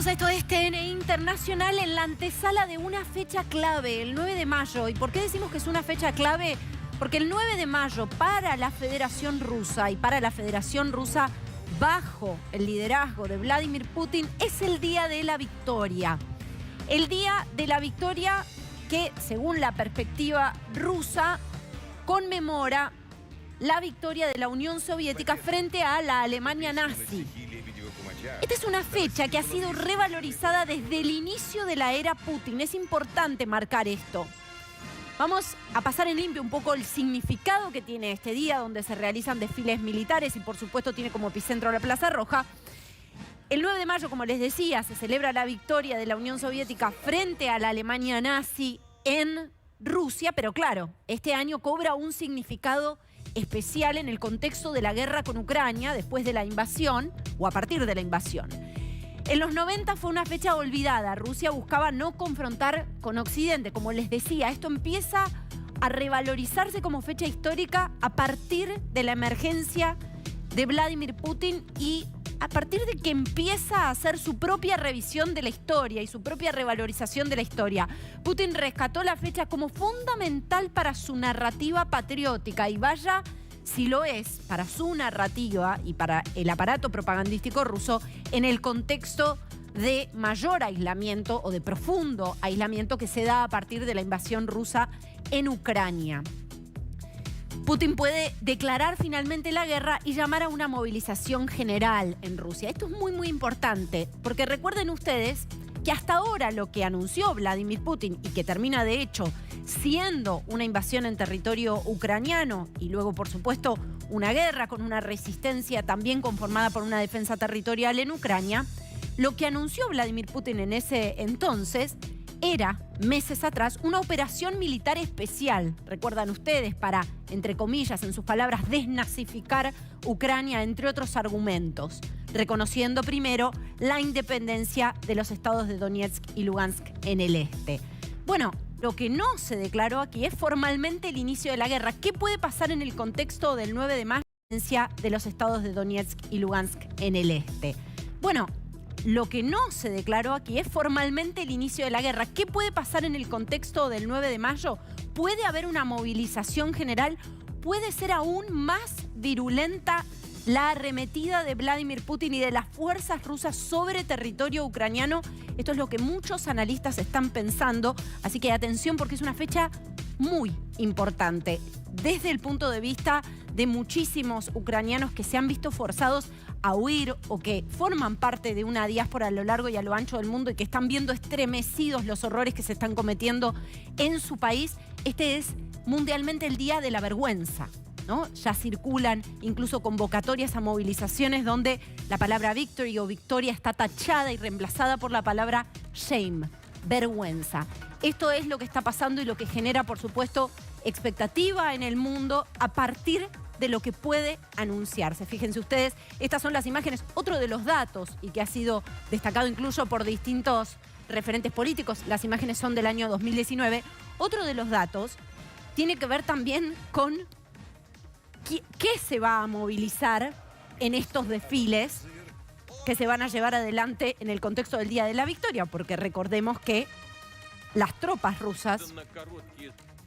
Amigos, esto es TN Internacional en la antesala de una fecha clave, el 9 de mayo. ¿Y por qué decimos que es una fecha clave? Porque el 9 de mayo para la Federación Rusa y para la Federación Rusa bajo el liderazgo de Vladimir Putin es el día de la victoria. El día de la victoria que, según la perspectiva rusa, conmemora la victoria de la Unión Soviética frente a la Alemania nazi. Esta es una fecha que ha sido revalorizada desde el inicio de la era Putin. Es importante marcar esto. Vamos a pasar en limpio un poco el significado que tiene este día, donde se realizan desfiles militares y, por supuesto, tiene como epicentro la Plaza Roja. El 9 de mayo, como les decía, se celebra la victoria de la Unión Soviética frente a la Alemania nazi en Rusia, pero claro, este año cobra un significado especial en el contexto de la guerra con Ucrania después de la invasión o a partir de la invasión. En los 90 fue una fecha olvidada. Rusia buscaba no confrontar con Occidente. Como les decía, esto empieza a revalorizarse como fecha histórica a partir de la emergencia de Vladimir Putin y a partir de que empieza a hacer su propia revisión de la historia y su propia revalorización de la historia. Putin rescató la fecha como fundamental para su narrativa patriótica y vaya si lo es para su narrativa y para el aparato propagandístico ruso en el contexto de mayor aislamiento o de profundo aislamiento que se da a partir de la invasión rusa en Ucrania. Putin puede declarar finalmente la guerra y llamar a una movilización general en Rusia. Esto es muy importante, porque recuerden ustedes que hasta ahora lo que anunció Vladimir Putin y que termina de hecho siendo una invasión en territorio ucraniano y luego, por supuesto, una guerra con una resistencia también conformada por una defensa territorial en Ucrania, lo que anunció Vladimir Putin en ese entonces era, meses atrás, una operación militar especial, recuerdan ustedes, para, entre comillas, en sus palabras, desnazificar Ucrania, entre otros argumentos, reconociendo primero la independencia de los estados de Donetsk y Lugansk en el este. Bueno, lo que no se declaró aquí es formalmente el inicio de la guerra. ¿Qué puede pasar en el contexto del 9 de mayo de los estados de Donetsk y Lugansk en el este? Bueno, lo que no se declaró aquí es formalmente el inicio de la guerra. ¿Qué puede pasar en el contexto del 9 de mayo? ¿Puede haber una movilización general? ¿Puede ser aún más virulenta la arremetida de Vladimir Putin y de las fuerzas rusas sobre territorio ucraniano? Esto es lo que muchos analistas están pensando. Así que atención, porque es una fecha muy importante desde el punto de vista de muchísimos ucranianos que se han visto forzados a huir o que forman parte de una diáspora a lo largo y a lo ancho del mundo y que están viendo estremecidos los horrores que se están cometiendo en su país. Este es mundialmente el Día de la Vergüenza, ¿no? Ya circulan incluso convocatorias a movilizaciones donde la palabra victory o victoria está tachada y reemplazada por la palabra shame, vergüenza. Esto es lo que está pasando y lo que genera, por supuesto, expectativa en el mundo a partir de lo que puede anunciarse. Fíjense ustedes, estas son las imágenes. Otro de los datos, y que ha sido destacado incluso por distintos referentes políticos, las imágenes son del año 2019. Otro de los datos tiene que ver también con qué se va a movilizar en estos desfiles que se van a llevar adelante en el contexto del Día de la Victoria, porque recordemos que las tropas rusas,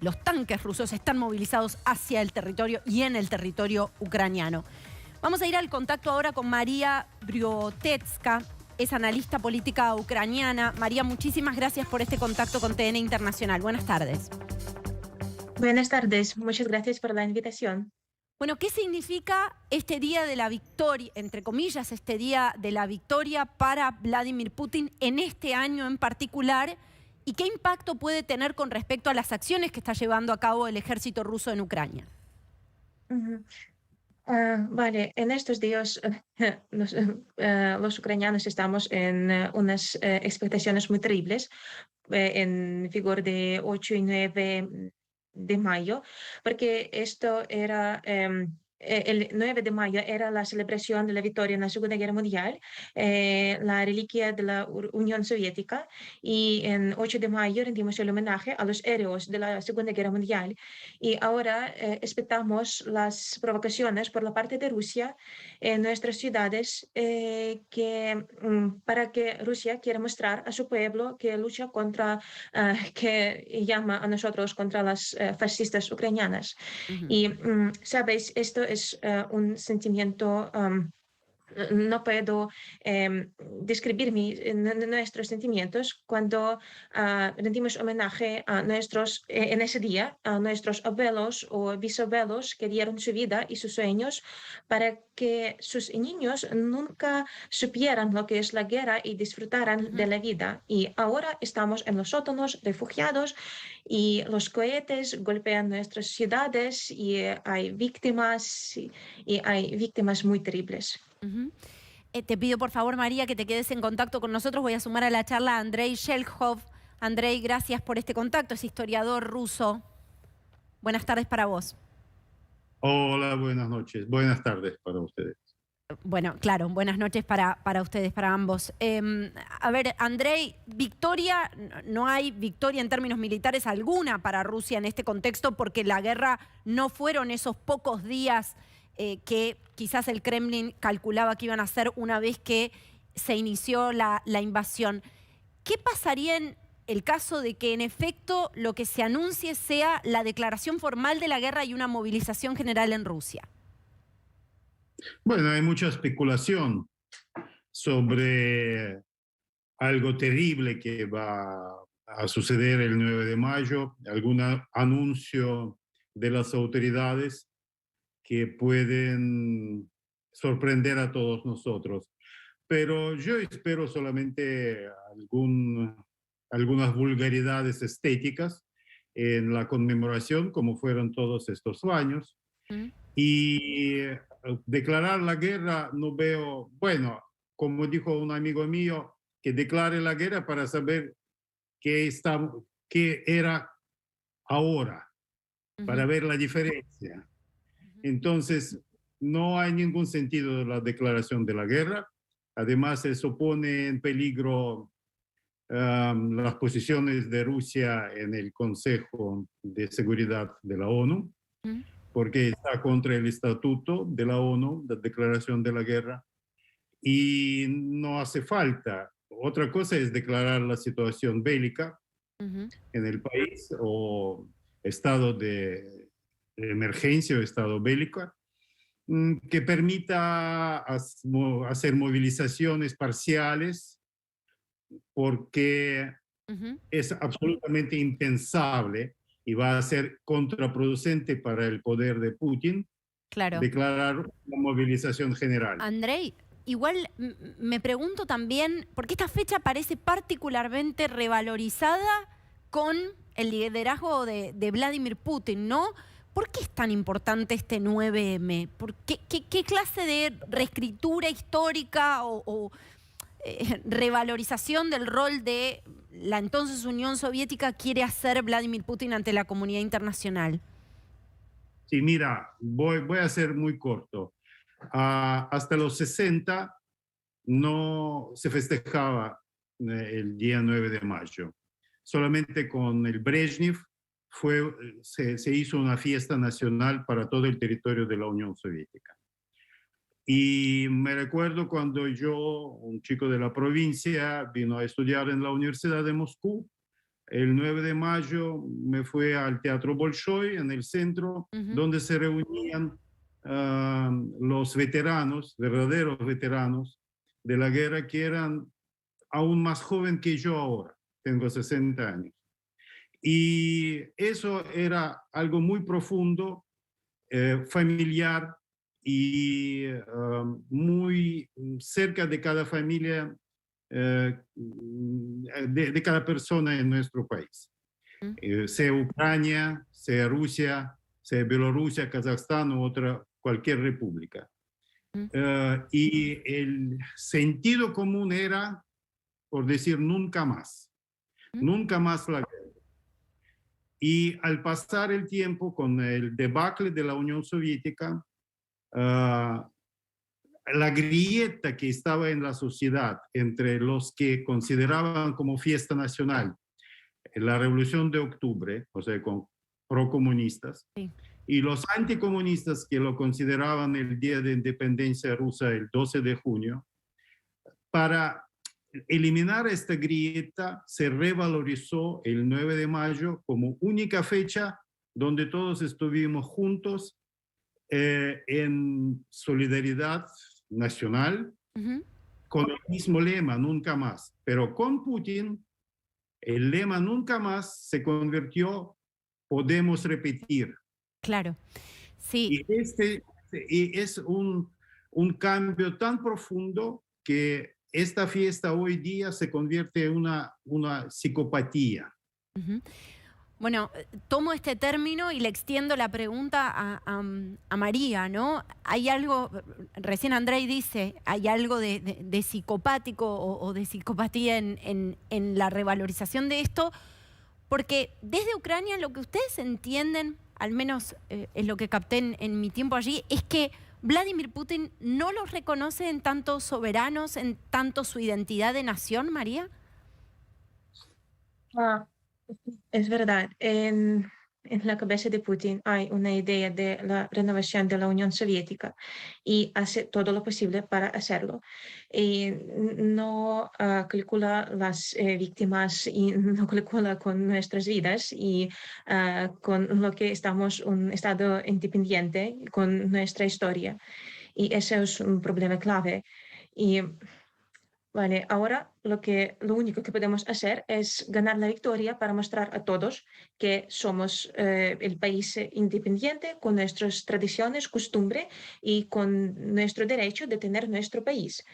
los tanques rusos están movilizados hacia el territorio y en el territorio ucraniano. Vamos a ir al contacto ahora con María Briotetska, es analista política ucraniana. María, muchísimas gracias por este contacto con TN Internacional. Buenas tardes. Buenas tardes, muchas gracias por la invitación. Bueno, ¿qué significa este día de la victoria, entre comillas, este día de la victoria para Vladimir Putin en este año en particular? ¿Y qué impacto puede tener con respecto a las acciones que está llevando a cabo el ejército ruso en Ucrania? Vale, en estos días los ucranianos estamos en unas expectaciones muy terribles en vigor de 8 y 9 de mayo, porque esto era el 9 de mayo era la celebración de la victoria en la Segunda Guerra Mundial, la reliquia de la Unión Soviética, y en 8 de mayo rendimos el homenaje a los héroes de la Segunda Guerra Mundial. Y ahora expectamos las provocaciones por la parte de Rusia en nuestras ciudades, para que Rusia quiera mostrar a su pueblo que lucha contra, que llama a nosotros contra las fascistas ucranianas. Ujú. Y, sabes, esto es un sentimiento, no puedo describir nuestros sentimientos cuando rendimos homenaje a en ese día, a nuestros abuelos o bisabuelos que dieron su vida y sus sueños para que sus niños nunca supieran lo que es la guerra y disfrutaran de Ujú. la vida. Y ahora estamos en los sótanos, refugiados, y los cohetes golpean nuestras ciudades y hay víctimas, y hay víctimas muy terribles. Ujú. Te pido por favor, María, que te quedes en contacto con nosotros. Voy a sumar a la charla a Andrei Shelkhov. Andrei, gracias por este contacto. Es historiador ruso. Buenas tardes para vos. Hola, buenas noches. Buenas tardes para ustedes. Bueno, claro, buenas noches para ustedes, para ambos. A ver, Andrei, victoria, no hay victoria en términos militares alguna para Rusia en este contexto porque la guerra no fueron esos pocos días que quizás el Kremlin calculaba que iban a ser una vez que se inició la invasión. ¿Qué pasaría en el caso de que en efecto lo que se anuncie sea la declaración formal de la guerra y una movilización general en Rusia? Bueno, hay mucha especulación sobre algo terrible que va a suceder el 9 de mayo, algún anuncio de las autoridades que pueden sorprender a todos nosotros. Pero yo espero solamente algunas vulgaridades estéticas en la conmemoración, como fueron todos estos años. ¿Mm? Y declarar la guerra no veo, bueno, como dijo un amigo mío, que declare la guerra para saber qué era ahora, para Ujú. ver la diferencia. Entonces, no hay ningún sentido de la declaración de la guerra. Además, eso pone en peligro las posiciones de Rusia en el Consejo de Seguridad de la ONU, Ujú. porque está contra el estatuto de la ONU, la declaración de la guerra, y no hace falta. Otra cosa es declarar la situación bélica Ujú. en el país o estado de emergencia o estado bélico, que permita hacer movilizaciones parciales, porque Ujú. es absolutamente impensable y va a ser contraproducente para el poder de Putin Claro. declarar una movilización general. Andrei, igual me pregunto también, porque esta fecha parece particularmente revalorizada con el liderazgo de Vladimir Putin, ¿no? ¿Por qué es tan importante este 9M? ¿Qué clase de reescritura histórica o revalorización del rol de la entonces Unión Soviética quiere hacer Vladimir Putin ante la comunidad internacional? Sí, mira, voy a ser muy corto. Hasta los 60 no se festejaba el día 9 de mayo. Solamente con el Brezhnev se hizo una fiesta nacional para todo el territorio de la Unión Soviética. Y me recuerdo cuando yo, un chico de la provincia, vino a estudiar en la Universidad de Moscú. El 9 de mayo me fui al Teatro Bolshoi en el centro, Ujú. donde se reunían los veteranos, verdaderos veteranos de la guerra, que eran aún más jóvenes que yo ahora. Tengo 60 años. Y eso era algo muy profundo, familiar y muy cerca de cada familia, de cada persona en nuestro país. Mm. Sea Ucrania, sea Rusia, sea Bielorrusia, Kazajstán u cualquier república. Mm. Y el sentido común era, por decir, Mm. nunca más la guerra. Y al pasar el tiempo con el debacle de la Unión Soviética, ah, la grieta que estaba en la sociedad entre los que consideraban como fiesta nacional la Revolución de Octubre, o sea, con procomunistas, Sí. y los anticomunistas que lo consideraban el Día de Independencia rusa, el 12 de junio, para eliminar esta grieta se revalorizó el 9 de mayo como única fecha donde todos estuvimos juntos en solidaridad nacional, Ujú. con el mismo lema, nunca más. Pero con Putin, el lema nunca más se convirtió, podemos repetir. Claro. Sí. Y es un cambio tan profundo que esta fiesta hoy día se convierte en una psicopatía. Ujú. Bueno, tomo este término y le extiendo la pregunta a María, ¿no? Hay algo, recién Andrei dice, hay algo de psicopático o de psicopatía en la revalorización de esto, porque desde Ucrania lo que ustedes entienden, al menos es lo que capté en mi tiempo allí, es que Vladimir Putin no los reconoce en tanto soberanos, en tanto su identidad de nación, María. Ah, es verdad, en la cabeza de Putin hay una idea de la renovación de la Unión Soviética y hace todo lo posible para hacerlo. Y no calcula las víctimas y no calcula con nuestras vidas y con lo que estamos un Estado independiente, con nuestra historia. Y ese es un problema clave. Y vale, ahora lo único que podemos hacer es ganar la victoria para mostrar a todos que somos el país independiente con nuestras tradiciones, costumbre y con nuestro derecho de tener nuestro país.